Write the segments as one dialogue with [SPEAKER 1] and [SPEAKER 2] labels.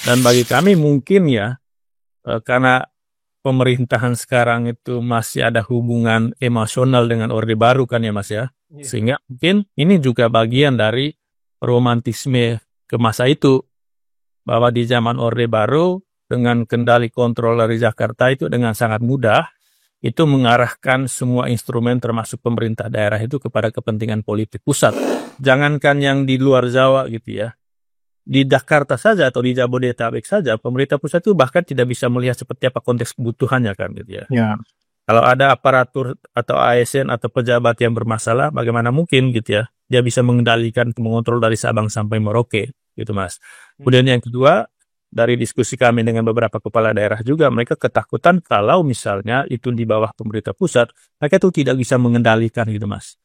[SPEAKER 1] Dan bagi kami mungkin ya, karena pemerintahan sekarang itu masih ada hubungan emosional dengan Orde Baru kan ya Mas ya.
[SPEAKER 2] Iya.
[SPEAKER 1] Sehingga mungkin ini juga bagian dari romantisme ke masa itu. Bahwa di zaman Orde Baru dengan kendali kontrol dari Jakarta itu dengan sangat mudah itu mengarahkan semua instrumen termasuk pemerintah daerah itu kepada kepentingan politik pusat. Jangankan yang di luar Jawa gitu ya. Di Jakarta saja atau di Jabodetabek saja, pemerintah pusat itu bahkan tidak bisa melihat seperti apa konteks kebutuhannya kan gitu ya.
[SPEAKER 2] Ya.
[SPEAKER 1] Kalau ada aparatur atau ASN atau pejabat yang bermasalah, bagaimana mungkin gitu ya, dia bisa mengendalikan, mengontrol dari Sabang sampai Merauke gitu Mas. Kemudian yang kedua, dari diskusi kami dengan beberapa kepala daerah juga, mereka ketakutan kalau misalnya itu di bawah pemerintah pusat, mereka itu tidak bisa mengendalikan gitu Mas.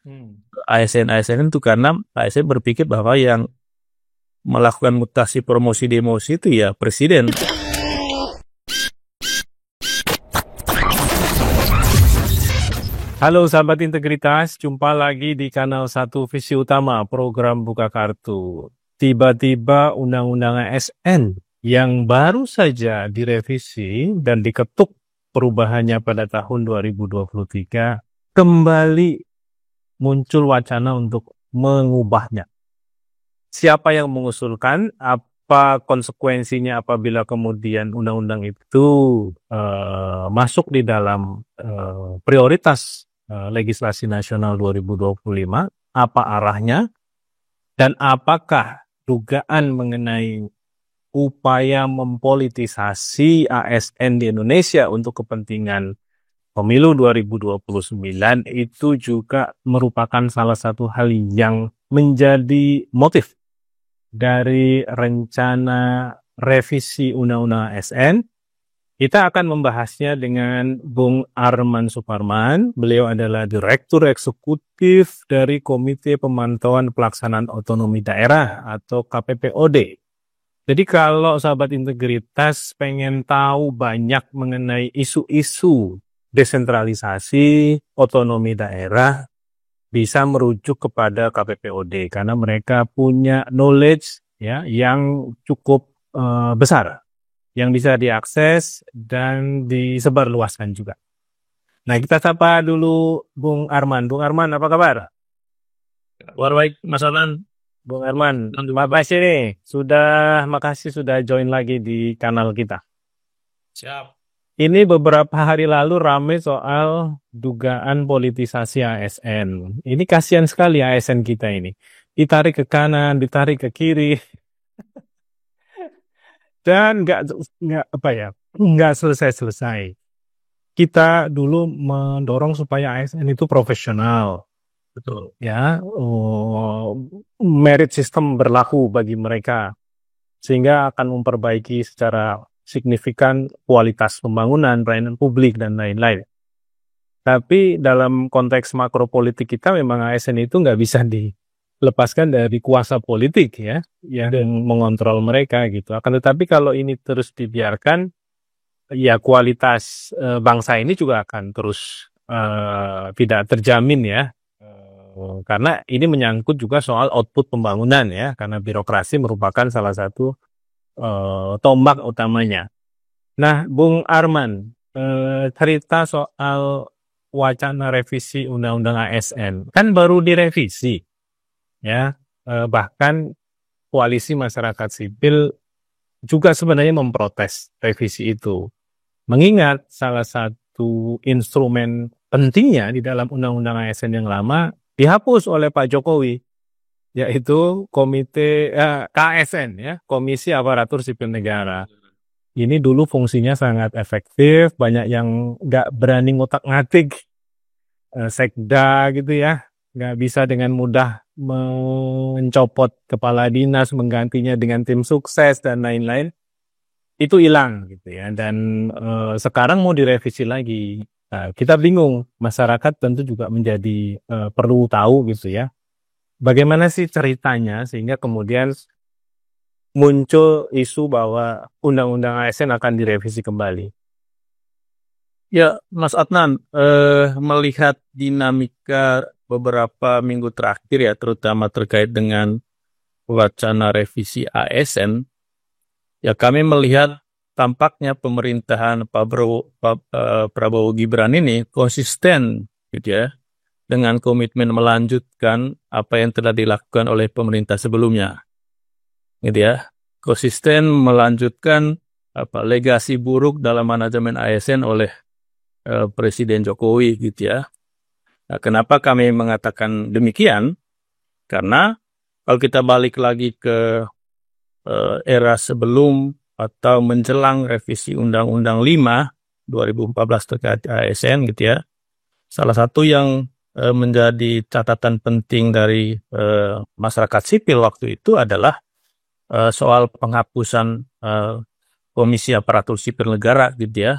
[SPEAKER 1] ASN itu karena ASN berpikir bahwa yang melakukan mutasi promosi demosi itu ya presiden.
[SPEAKER 2] Halo sahabat integritas, jumpa lagi di kanal 1 Visi Utama program Buka Kartu. Tiba-tiba Undang-Undang ASN yang baru saja direvisi dan diketuk perubahannya pada tahun 2023 kembali muncul wacana untuk mengubahnya. Siapa yang mengusulkan? Apa konsekuensinya apabila kemudian undang-undang itu masuk di dalam prioritas legislasi nasional 2025? Apa arahnya? Dan apakah dugaan mengenai upaya mempolitisasi ASN di Indonesia untuk kepentingan pemilu 2029 itu juga merupakan salah satu hal yang menjadi motif dari rencana revisi Undang-Undang ASN. Kita akan membahasnya dengan Bung Arman Suparman. Beliau adalah Direktur Eksekutif dari Komite Pemantauan Pelaksanaan Otonomi Daerah atau KPPOD. Jadi kalau sahabat integritas pengen tahu banyak mengenai isu-isu desentralisasi, otonomi daerah, bisa merujuk kepada KPPOD karena mereka punya knowledge ya yang cukup besar yang bisa diakses dan disebarluaskan juga. Nah, kita sapa dulu Bung Arman. Bung Arman, apa kabar?
[SPEAKER 1] Kabar baik, Mas Adnan.
[SPEAKER 2] Bung Arman, makasih nih makasih sudah join lagi di kanal kita.
[SPEAKER 1] Siap.
[SPEAKER 2] Ini beberapa hari lalu ramai soal dugaan politisasi ASN. Ini kasihan sekali ASN kita ini. Ditarik ke kanan, ditarik ke kiri. Dan nggak selesai-selesai. Kita dulu mendorong supaya ASN itu profesional.
[SPEAKER 1] Betul.
[SPEAKER 2] Ya, merit system berlaku bagi mereka. Sehingga akan memperbaiki secara signifikan kualitas pembangunan, pelayanan publik, dan lain-lain. Tapi dalam konteks makropolitik kita memang ASN itu nggak bisa dilepaskan dari kuasa politik ya, yang mengontrol mereka gitu. Akan tetapi kalau ini terus dibiarkan, ya kualitas bangsa ini juga akan terus tidak terjamin ya. Karena ini menyangkut juga soal output pembangunan ya, karena birokrasi merupakan salah satu tombak utamanya. Nah, Bung Arman, cerita soal wacana revisi Undang-Undang ASN kan baru direvisi, ya. Bahkan koalisi masyarakat sipil juga sebenarnya memprotes revisi itu, mengingat salah satu instrumen pentingnya di dalam Undang-Undang ASN yang lama dihapus oleh Pak Jokowi, yaitu Komite KASN ya, Komisi Aparatur Sipil Negara. Ini dulu fungsinya sangat efektif, banyak yang nggak berani ngotak-ngatik sekda gitu ya, nggak bisa dengan mudah mencopot kepala dinas, menggantinya dengan tim sukses dan lain-lain. Itu hilang gitu ya, dan sekarang mau direvisi lagi. Nah, kita bingung, masyarakat tentu juga menjadi perlu tahu gitu ya. Bagaimana sih ceritanya sehingga kemudian muncul isu bahwa Undang-Undang ASN akan direvisi kembali?
[SPEAKER 1] Ya, Mas Adnan, melihat dinamika beberapa minggu terakhir ya, terutama terkait dengan wacana revisi ASN, Ya, kami melihat tampaknya pemerintahan Prabowo Gibran ini konsisten gitu ya dengan komitmen melanjutkan apa yang telah dilakukan oleh pemerintah sebelumnya gitu ya. Konsisten melanjutkan legasi buruk dalam manajemen ASN oleh Presiden Jokowi gitu ya. Nah, kenapa kami mengatakan demikian? Karena kalau kita balik lagi ke era sebelum atau menjelang revisi Undang-Undang 5 2014 terkait ASN gitu ya. Salah satu yang menjadi catatan penting dari masyarakat sipil waktu itu adalah soal penghapusan Komisi Aparatur Sipil Negara gitu ya.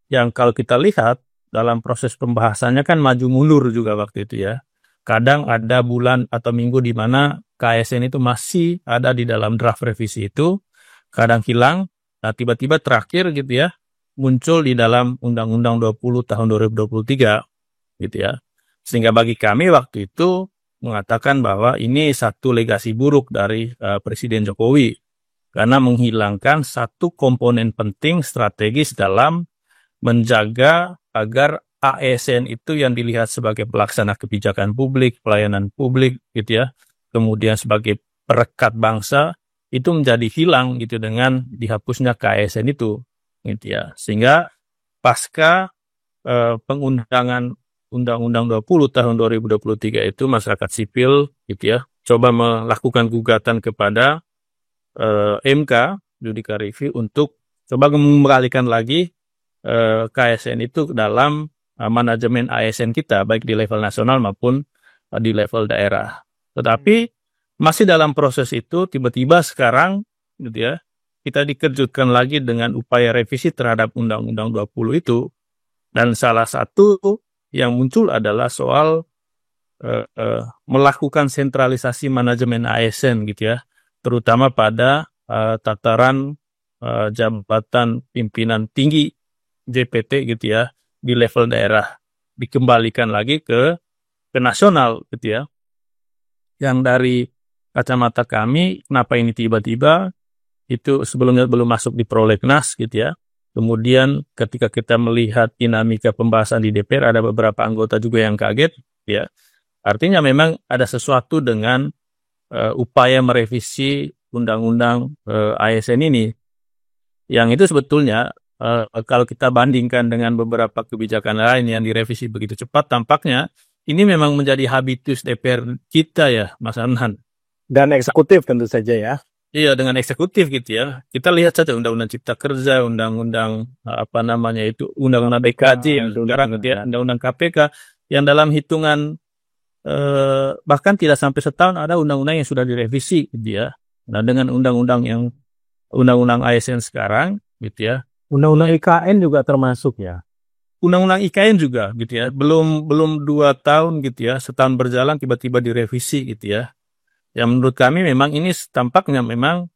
[SPEAKER 1] Yang kalau kita lihat dalam proses pembahasannya kan maju mundur juga waktu itu ya. Kadang ada bulan atau minggu di mana KSN itu masih ada di dalam draft revisi itu, kadang hilang, nah tiba-tiba terakhir gitu ya, muncul di dalam Undang-Undang 20 tahun 2023 gitu ya. Sehingga bagi kami waktu itu mengatakan bahwa ini satu legasi buruk dari Presiden Jokowi karena menghilangkan satu komponen penting strategis dalam menjaga agar ASN itu yang dilihat sebagai pelaksana kebijakan publik, pelayanan publik gitu ya, kemudian sebagai perekat bangsa itu menjadi hilang gitu dengan dihapusnya KSN itu gitu ya. Sehingga pasca pengundangan Undang-Undang 20 tahun 2023 itu masyarakat sipil gitu ya coba melakukan gugatan kepada MK Judicial Review untuk coba mengalihkan lagi KSN itu dalam manajemen ASN kita, baik di level nasional maupun di level daerah. Tetapi masih dalam proses itu, tiba-tiba sekarang gitu ya, kita dikejutkan lagi dengan upaya revisi terhadap Undang-Undang 20 itu. Dan salah satu yang muncul adalah soal melakukan sentralisasi manajemen ASN gitu ya, terutama pada tataran jabatan pimpinan tinggi JPT gitu ya di level daerah dikembalikan lagi ke nasional gitu ya. Yang dari kacamata kami kenapa ini tiba-tiba itu sebelumnya belum masuk di prolegnas gitu ya. Kemudian ketika kita melihat dinamika pembahasan di DPR ada beberapa anggota juga yang kaget ya. Artinya memang ada sesuatu dengan upaya merevisi undang-undang ASN ini yang itu sebetulnya kalau kita bandingkan dengan beberapa kebijakan lain yang direvisi begitu cepat, tampaknya ini memang menjadi habitus DPR kita ya, Mas Anhan.
[SPEAKER 2] Dan eksekutif tentu saja ya.
[SPEAKER 1] Iya, dengan eksekutif gitu ya. Kita lihat saja Undang-Undang Cipta Kerja, Undang-Undang Undang-Undang BKJ, yang sekarang gitu ya, Undang-Undang KPK, yang dalam hitungan bahkan tidak sampai setahun ada undang-undang yang sudah direvisi gitu ya. Nah, dengan Undang-Undang ASN sekarang gitu ya.
[SPEAKER 2] Undang-undang IKN juga termasuk ya.
[SPEAKER 1] Undang-undang IKN juga gitu ya. Belum 2 tahun gitu ya. Setahun berjalan tiba-tiba direvisi gitu ya. Yang menurut kami memang ini tampaknya memang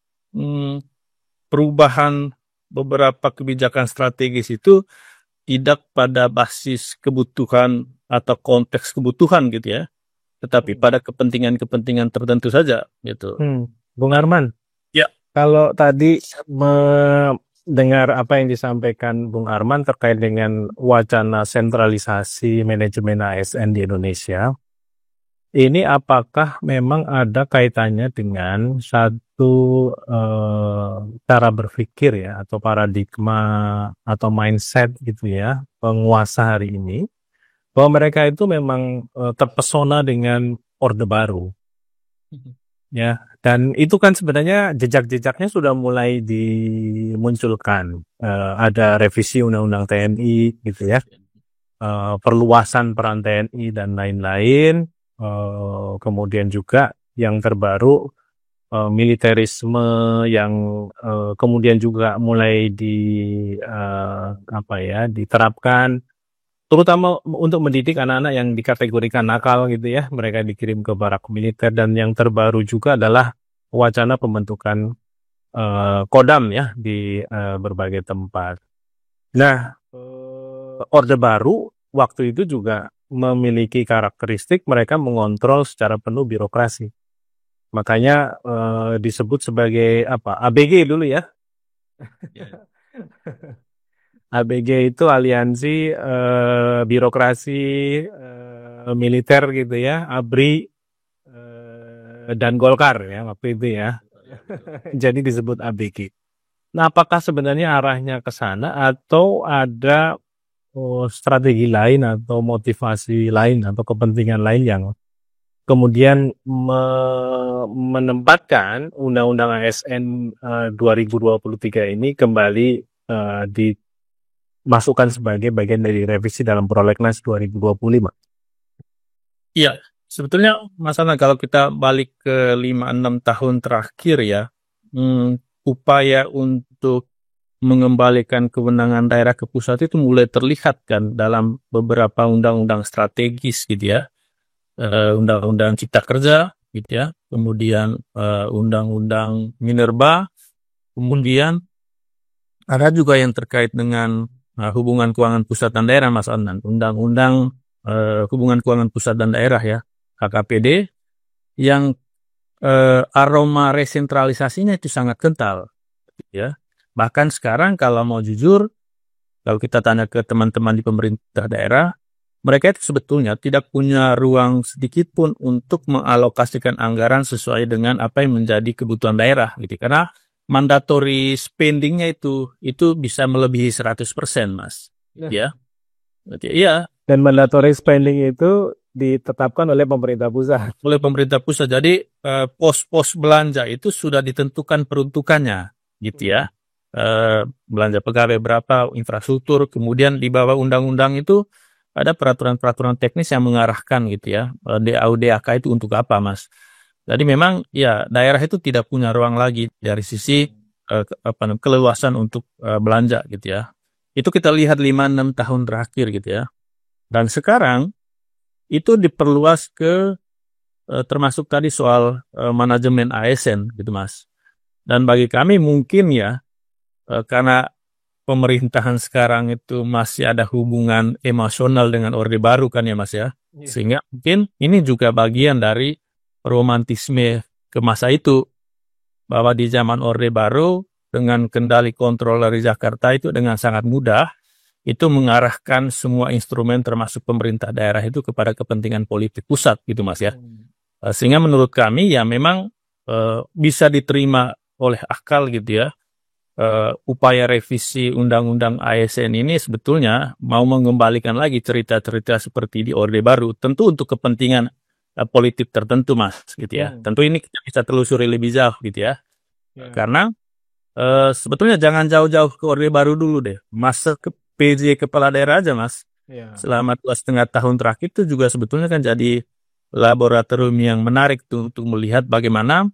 [SPEAKER 1] perubahan beberapa kebijakan strategis itu tidak pada basis kebutuhan atau konteks kebutuhan gitu ya. Tetapi pada kepentingan-kepentingan tertentu saja gitu.
[SPEAKER 2] Bung Arman.
[SPEAKER 1] Ya.
[SPEAKER 2] Kalau tadi dengar apa yang disampaikan Bung Arman terkait dengan wacana sentralisasi manajemen ASN di Indonesia, ini apakah memang ada kaitannya dengan satu cara berpikir ya, atau paradigma atau mindset gitu ya, penguasa hari ini, bahwa mereka itu memang terpesona dengan Orde Baru. Ya, dan itu kan sebenarnya jejak-jejaknya sudah mulai dimunculkan. Ada revisi Undang-Undang TNI gitu ya, perluasan peran TNI dan lain-lain. Kemudian juga yang terbaru militerisme yang kemudian juga mulai diterapkan. Terutama untuk mendidik anak-anak yang dikategorikan nakal gitu ya, mereka dikirim ke barak militer. Dan yang terbaru juga adalah wacana pembentukan Kodam ya di berbagai tempat. Nah, Orde Baru waktu itu juga memiliki karakteristik mereka mengontrol secara penuh birokrasi. Makanya disebut sebagai apa? ABG dulu ya. ABG itu aliansi birokrasi militer gitu ya, ABRI dan Golkar ya waktu itu ya. Jadi disebut ABG. Nah, apakah sebenarnya arahnya ke sana atau ada strategi lain atau motivasi lain atau kepentingan lain yang kemudian menempatkan Undang-Undang ASN 2023 ini kembali dimasukkan sebagai bagian dari revisi dalam Prolegnas 2025?
[SPEAKER 1] Iya, sebetulnya masalah kalau kita balik ke 5-6 tahun terakhir ya, upaya untuk mengembalikan kewenangan daerah ke pusat itu mulai terlihat kan dalam beberapa undang-undang strategis gitu ya. Undang-undang Cipta Kerja gitu ya, kemudian undang-undang Minerba, kemudian ada juga yang terkait dengan hubungan keuangan pusat dan daerah, Mas Adnan, undang-undang hubungan keuangan pusat dan daerah ya, HKPD, yang aroma resentralisasinya itu sangat kental ya. Bahkan sekarang kalau mau jujur, kalau kita tanya ke teman-teman di pemerintah daerah, mereka itu sebetulnya tidak punya ruang sedikit pun untuk mengalokasikan anggaran sesuai dengan apa yang menjadi kebutuhan daerah gitu. Karena mandatory spending-nya itu bisa melebihi 100%, Mas. Ya. Iya.
[SPEAKER 2] Dan mandatory spending itu ditetapkan oleh pemerintah pusat.
[SPEAKER 1] Oleh pemerintah pusat. Jadi pos-pos belanja itu sudah ditentukan peruntukannya gitu ya. Belanja pegawai berapa, infrastruktur, kemudian di bawah undang-undang itu ada peraturan-peraturan teknis yang mengarahkan gitu ya, DAU DAK itu untuk apa, Mas. Jadi memang ya daerah itu tidak punya ruang lagi dari sisi keleluasan untuk belanja gitu ya. Itu kita lihat 5-6 tahun terakhir gitu ya. Dan sekarang itu diperluas ke termasuk tadi soal manajemen ASN gitu, Mas. Dan bagi kami mungkin ya karena pemerintahan sekarang itu masih ada hubungan emosional dengan Orde Baru kan ya, Mas ya. Sehingga mungkin ini juga bagian dari romantisme ke masa itu, bahwa di zaman Orde Baru dengan kendali kontrol dari Jakarta itu dengan sangat mudah itu mengarahkan semua instrumen termasuk pemerintah daerah itu kepada kepentingan politik pusat gitu, Mas ya. Sehingga menurut kami ya memang bisa diterima oleh akal gitu ya. Upaya revisi Undang-Undang ASN ini sebetulnya mau mengembalikan lagi cerita-cerita seperti di Orde Baru, tentu untuk kepentingan politik tertentu, Mas, gitu ya. Tentu ini kita bisa telusuri lebih jauh, gitu ya. Karena sebetulnya jangan jauh-jauh ke Orde Baru dulu deh. Masa ke PJ kepala daerah aja, Mas. Selama 2,5 tahun terakhir itu juga sebetulnya kan jadi laboratorium yang menarik tuh untuk melihat bagaimana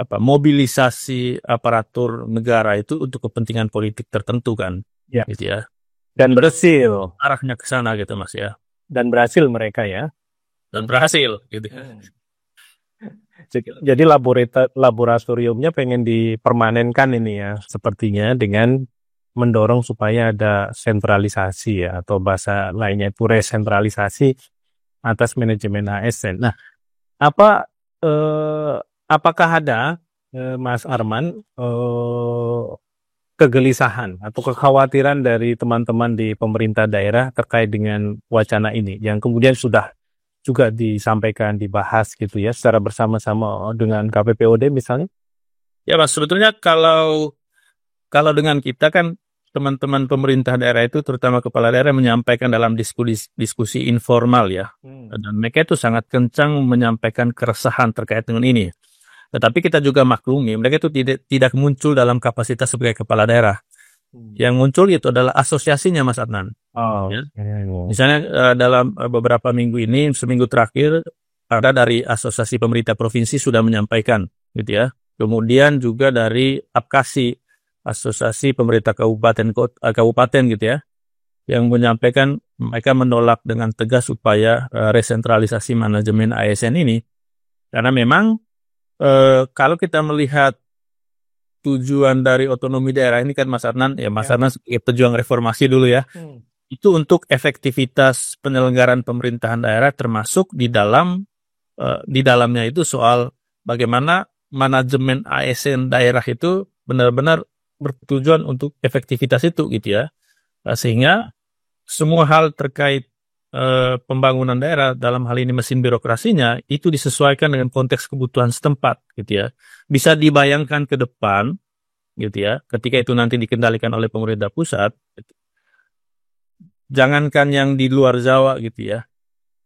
[SPEAKER 1] mobilisasi aparatur negara itu untuk kepentingan politik tertentu kan, gitu ya.
[SPEAKER 2] Dan berhasil.
[SPEAKER 1] Arahnya ke sana gitu, Mas ya.
[SPEAKER 2] Dan berhasil mereka ya.
[SPEAKER 1] Dan berhasil gitu.
[SPEAKER 2] Jadi laboratoriumnya pengen dipermanenkan ini ya, sepertinya dengan mendorong supaya ada sentralisasi ya, atau bahasa lainnya itu resentralisasi atas manajemen ASN. Nah, apakah ada Mas Arman kegelisahan atau kekhawatiran dari teman-teman di pemerintah daerah terkait dengan wacana ini yang kemudian sudah juga disampaikan, dibahas gitu ya secara bersama-sama dengan KPPOD misalnya?
[SPEAKER 1] Ya, Mas, sebetulnya kalau dengan kita kan teman-teman pemerintah daerah itu terutama kepala daerah menyampaikan dalam diskusi informal ya. Dan mereka itu sangat kencang menyampaikan keresahan terkait dengan ini. Tetapi kita juga maklumi, mereka itu tidak muncul dalam kapasitas sebagai kepala daerah. Yang muncul itu adalah asosiasinya, Mas Adnan. Ya. Misalnya dalam beberapa minggu ini, seminggu terakhir, ada dari Asosiasi Pemerintah Provinsi sudah menyampaikan, gitu ya. Kemudian juga dari APKASI, Asosiasi Pemerintah Kabupaten gitu ya, yang menyampaikan mereka menolak dengan tegas upaya resentralisasi manajemen ASN ini. Karena memang kalau kita melihat tujuan dari otonomi daerah ini kan, Mas Adnan, ya Mas Adnan sebagai pejuang reformasi dulu ya, itu untuk efektivitas penyelenggaraan pemerintahan daerah termasuk di dalamnya itu soal bagaimana manajemen ASN daerah itu benar-benar bertujuan untuk efektivitas itu gitu ya. Sehingga semua hal terkait pembangunan daerah, dalam hal ini mesin birokrasinya, itu disesuaikan dengan konteks kebutuhan setempat gitu ya. Bisa dibayangkan ke depan gitu ya, ketika itu nanti dikendalikan oleh pemerintah pusat, jangankan yang di luar Jawa gitu ya,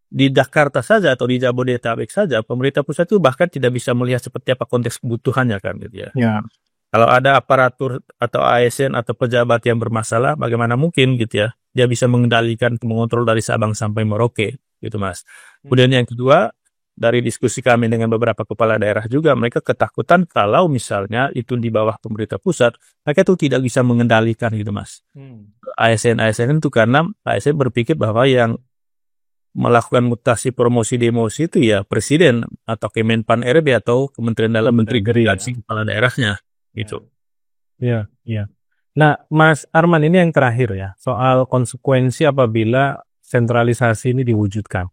[SPEAKER 1] di Jakarta saja atau di Jabodetabek saja, pemerintah pusat itu bahkan tidak bisa melihat seperti apa konteks kebutuhannya kan gitu ya.
[SPEAKER 2] Ya.
[SPEAKER 1] Kalau ada aparatur atau ASN atau pejabat yang bermasalah, bagaimana mungkin gitu ya, dia bisa mengendalikan, mengontrol dari Sabang sampai Merauke gitu Mas. Kemudian yang kedua, dari diskusi kami dengan beberapa kepala daerah juga, mereka ketakutan kalau misalnya itu di bawah pemerintah pusat, mereka itu tidak bisa mengendalikan gitu Mas. ASN itu karena ASN berpikir bahwa yang melakukan mutasi promosi demosi itu ya presiden atau Kemenpan RB atau Kementerian Dalam Negeri kepala daerahnya gitu.
[SPEAKER 2] Ya, ya. Nah, Mas Arman, ini yang terakhir ya, soal konsekuensi apabila sentralisasi ini diwujudkan.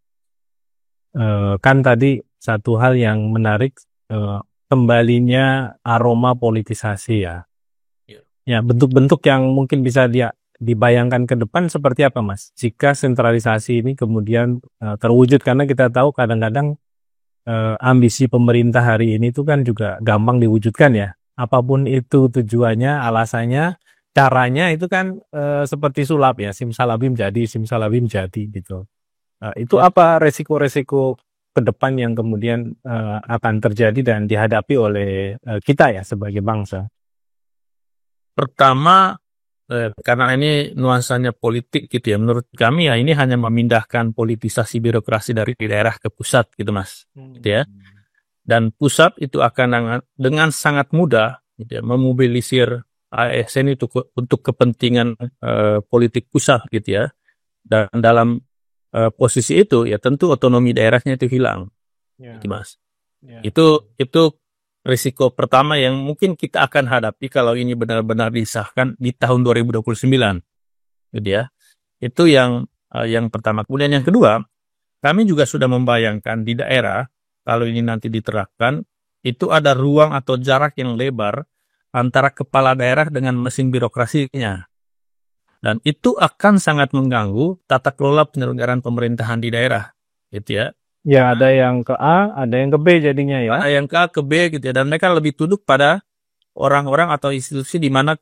[SPEAKER 2] Kan tadi satu hal yang menarik, kembalinya aroma politisasi ya. Ya, bentuk-bentuk yang mungkin bisa dibayangkan ke depan seperti apa, Mas? Jika sentralisasi ini kemudian terwujud, karena kita tahu kadang-kadang ambisi pemerintah hari ini itu kan juga gampang diwujudkan ya. Apapun itu tujuannya, alasannya, caranya itu kan seperti sulap ya, simsalabim jadi gitu. Itu apa resiko-resiko ke depan yang kemudian akan terjadi dan dihadapi oleh kita ya sebagai bangsa?
[SPEAKER 1] Pertama, karena ini nuansanya politik gitu ya, menurut kami ya ini hanya memindahkan politisasi birokrasi dari daerah ke pusat gitu Mas, gitu ya. Dan pusat itu akan dengan sangat mudah gitu ya, memobilisir ASN itu untuk kepentingan politik pusat gitu ya. Dan dalam posisi itu ya tentu otonomi daerahnya itu hilang, gitu Mas. Itu risiko pertama yang mungkin kita akan hadapi kalau ini benar-benar disahkan di tahun 2029, gitu ya. Itu yang pertama. Kemudian yang kedua, kami juga sudah membayangkan di daerah kalau ini nanti diterapkan, itu ada ruang atau jarak yang lebar antara kepala daerah dengan mesin birokrasinya. Dan itu akan sangat mengganggu tata kelola penyelenggaraan pemerintahan di daerah, gitu ya.
[SPEAKER 2] Ya, ada yang ke A, ada yang ke B jadinya ya.
[SPEAKER 1] Ada yang ke A, ke B gitu ya. Dan mereka lebih tunduk pada orang-orang atau institusi di mana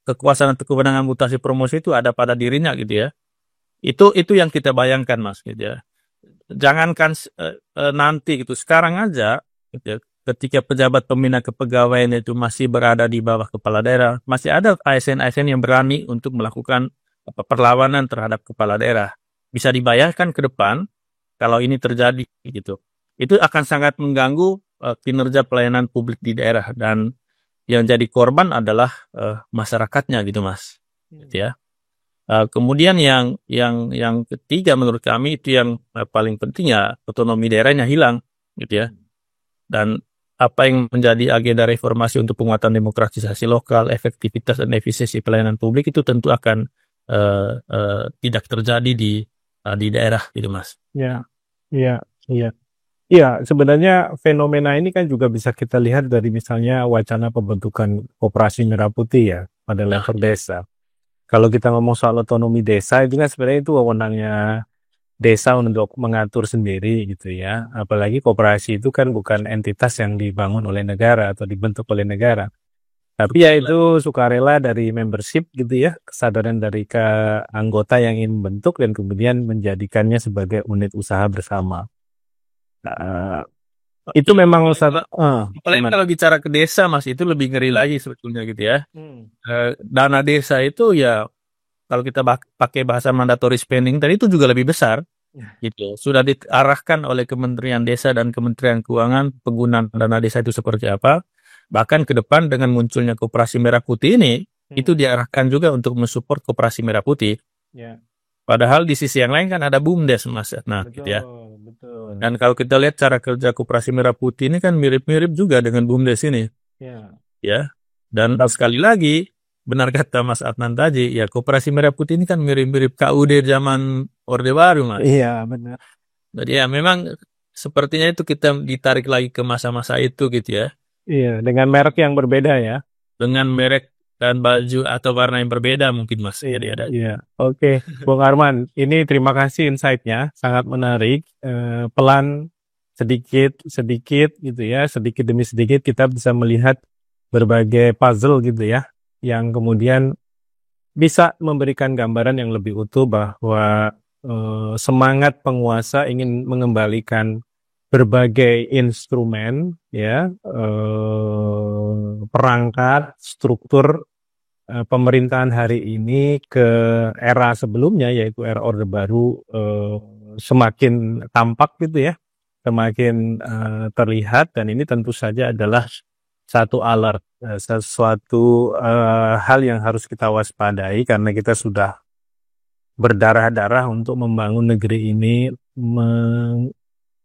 [SPEAKER 1] kekuasaan atau kewenangan mutasi promosi itu ada pada dirinya gitu ya. Itu yang kita bayangkan Mas gitu ya. Jangankan nanti gitu, sekarang aja gitu ya, ketika pejabat pembina kepegawaian itu masih berada di bawah kepala daerah, masih ada ASN yang berani untuk melakukan perlawanan terhadap kepala daerah. Bisa dibayangkan ke depan kalau ini terjadi gitu. Itu akan sangat mengganggu kinerja pelayanan publik di daerah dan yang jadi korban adalah masyarakatnya gitu Mas. Gitu ya. Kemudian yang ketiga menurut kami itu yang paling penting ya, otonomi daerahnya hilang gitu ya. Dan apa yang menjadi agenda reformasi untuk penguatan demokratisasi lokal, efektivitas dan efisiensi pelayanan publik itu tentu akan tidak terjadi di daerah gitu Mas.
[SPEAKER 2] Ya, iya, iya. Iya, sebenarnya fenomena ini kan juga bisa kita lihat dari misalnya wacana pembentukan koperasi merah putih ya pada level desa. Kalau kita ngomong soal otonomi desa itu kan sebenarnya itu wewenangnya desa untuk mengatur sendiri gitu ya. Apalagi koperasi itu kan bukan entitas yang dibangun oleh negara atau dibentuk oleh negara. Tapi ya itu sukarela dari membership gitu ya, kesadaran dari anggota yang ingin membentuk dan kemudian menjadikannya sebagai unit usaha bersama. Itu memang
[SPEAKER 1] apalagi kalau bicara ke desa Mas, itu lebih ngeri lagi sebetulnya gitu ya. Dana desa itu ya kalau kita pakai bahasa mandatory spending tadi itu juga lebih besar gitu. Sudah diarahkan oleh Kementerian Desa dan Kementerian Keuangan penggunaan dana desa itu seperti apa. Bahkan ke depan dengan munculnya Koperasi Merah Putih ini itu diarahkan juga untuk mensupport Koperasi Merah Putih. Padahal di sisi yang lain kan ada BUMDes Mas. Nah, betul, gitu ya. Betul. Dan kalau kita lihat cara kerja Koperasi Merah Putih ini kan mirip-mirip juga dengan BUMDes ini. Ya. Dan sekali lagi, benar kata Mas Adnan tadi, ya Koperasi Merah Putih ini kan mirip-mirip KUD zaman Orde Baru Mas.
[SPEAKER 2] Iya, benar.
[SPEAKER 1] Jadi ya memang sepertinya itu kita ditarik lagi ke masa-masa itu gitu ya.
[SPEAKER 2] Iya, dengan merek yang berbeda ya.
[SPEAKER 1] Dengan merek dan baju atau warna yang berbeda mungkin Mas. Jadi ada.
[SPEAKER 2] Iya. Oke, Bung Arman, ini terima kasih insight-nya, sangat menarik. Pelan, sedikit gitu ya, sedikit demi sedikit kita bisa melihat berbagai puzzle gitu ya, yang kemudian bisa memberikan gambaran yang lebih utuh bahwa semangat penguasa ingin mengembalikan berbagai instrumen ya, perangkat, struktur pemerintahan hari ini ke era sebelumnya, yaitu era Orde Baru, semakin tampak gitu ya, semakin terlihat, dan ini tentu saja adalah satu alert, sesuatu hal yang harus kita waspadai karena kita sudah berdarah-darah untuk membangun negeri ini,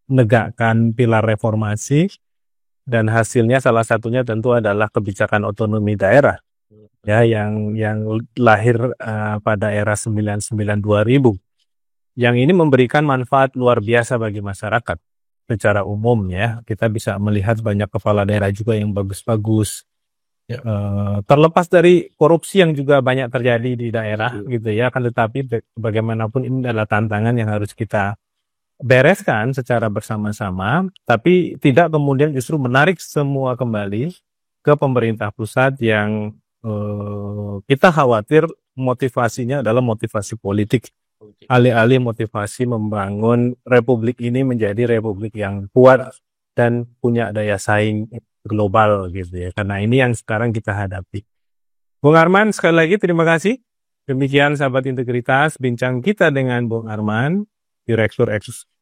[SPEAKER 2] menegakkan pilar reformasi, dan hasilnya salah satunya tentu adalah kebijakan otonomi daerah ya yang lahir pada era 99 2000, yang ini memberikan manfaat luar biasa bagi masyarakat secara umum ya. Kita bisa melihat banyak kepala daerah juga yang bagus-bagus.
[SPEAKER 1] Ya.
[SPEAKER 2] Terlepas dari korupsi yang juga banyak terjadi di daerah gitu ya, kan, tetapi bagaimanapun ini adalah tantangan yang harus kita bereskan secara bersama-sama, tapi tidak kemudian justru menarik semua kembali ke pemerintah pusat yang kita khawatir motivasinya adalah motivasi politik, alih-alih motivasi membangun republik ini menjadi republik yang kuat dan punya daya saing global gitu ya. Karena ini yang sekarang kita hadapi. Bung Arman, sekali lagi terima kasih. Demikian sahabat integritas, bincang kita dengan Bung Arman, Direktur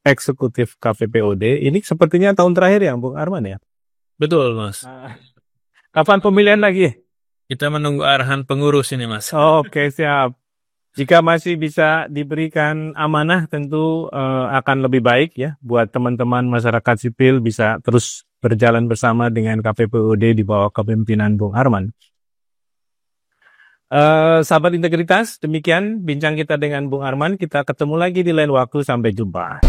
[SPEAKER 2] Eksekutif KPPOD. Ini sepertinya tahun terakhir ya, Bung Arman ya?
[SPEAKER 1] Betul Mas.
[SPEAKER 2] Kapan pemilihan lagi?
[SPEAKER 1] Kita menunggu arahan pengurus ini Mas.
[SPEAKER 2] Oke, siap. Jika masih bisa diberikan amanah, tentu akan lebih baik ya buat teman-teman masyarakat sipil bisa terus berjalan bersama dengan KPPOD di bawah kepemimpinan Bung Arman. Sahabat integritas, demikian bincang kita dengan Bung Arman. Kita ketemu lagi di lain waktu. Sampai jumpa.